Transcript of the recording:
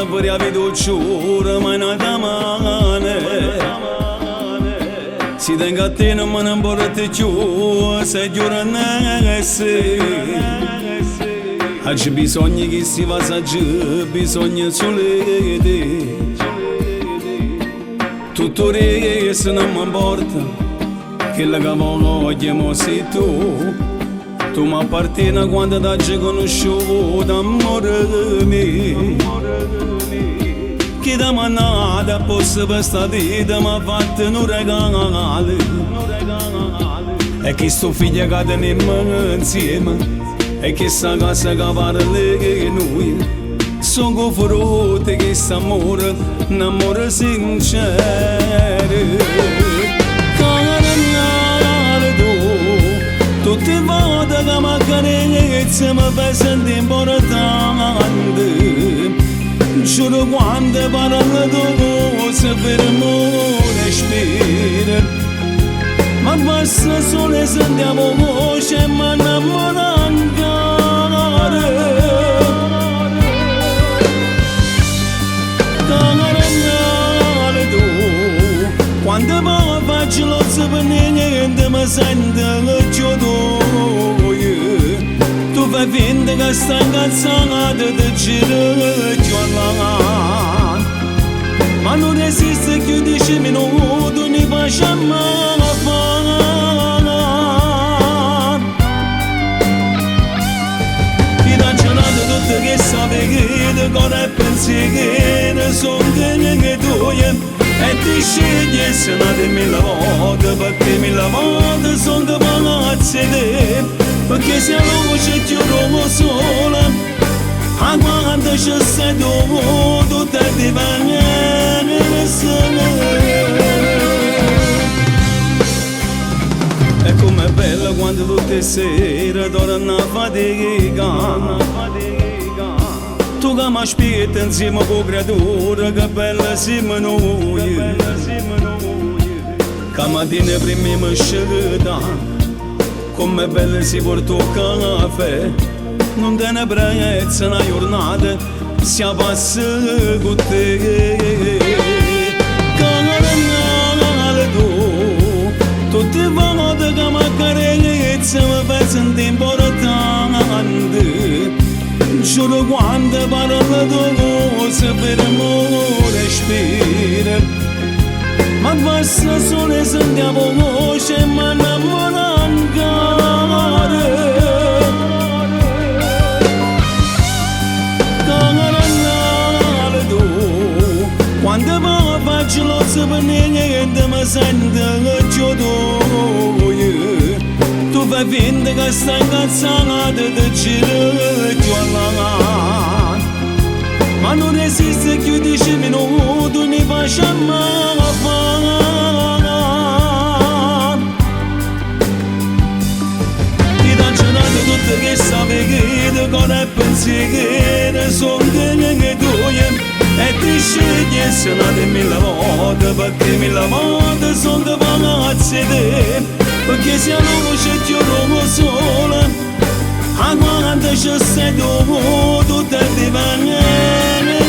văria viduciură mai nada mane Si denga tena mana borate chu se giuranese Oggi bisogna che si va saggi, bisogna solede Tutto resta non mi importa Che la voglio mo sei tu mi appartieni quando ti conosciuto d'amore mio Che da manata posso per sta vita mi ha fatto un regalo E che sto figlio che teniamo insieme E che sta casa che parla noi Sono frutti che s'amore, un amore sincero Canale tu, tutte le volte che mi accarezzi mi fai sentire importante Giuro quando parlo tu, se fermo respiro Ma basta solo sentiamo voce e mi innamoro ancora Canale tu Quando mi faccio lo per niente mi sento giù tu Tu fai finta che stai incazzata ti giro giù all'avanti Ma non esiste più 10 minuti ne facciamo che sapete cosa pensieri sono che tu e ti scegli se non mi lavoro perché mi lavoro sono che palazzi perché se la luce ti rovo sola a quando ci sei tu te ti venire E com'è bella quando tutte sere torna a fatica Tu che mi aspetti insieme con creatura che bella siamo noi Che mattina prima mi scelta Com'è bella si porta un caffè Non te ne prezza una giornata Si passa con te Canale tu Tutte le volte che mi accarezzi mi fai sentire importante Giuro quando parlo tu se fermo respiro Ma basta solo sentiamo voce e mi innamoro ancora Canale tu Quando mi faccio lo per niente mi sento giù tu Tu fai finta che stai incazzata ti giro giù all'avanti Ma non esiste più 10 minuti ne facciamo avanti Ti da giornata tutte che sapete cosa pensieri sono che tu e ti scegli se non mi lavoro perché mi lavoro sono che palazzi perché se la luce ti rovo sola a quando ci sei tu te ti venire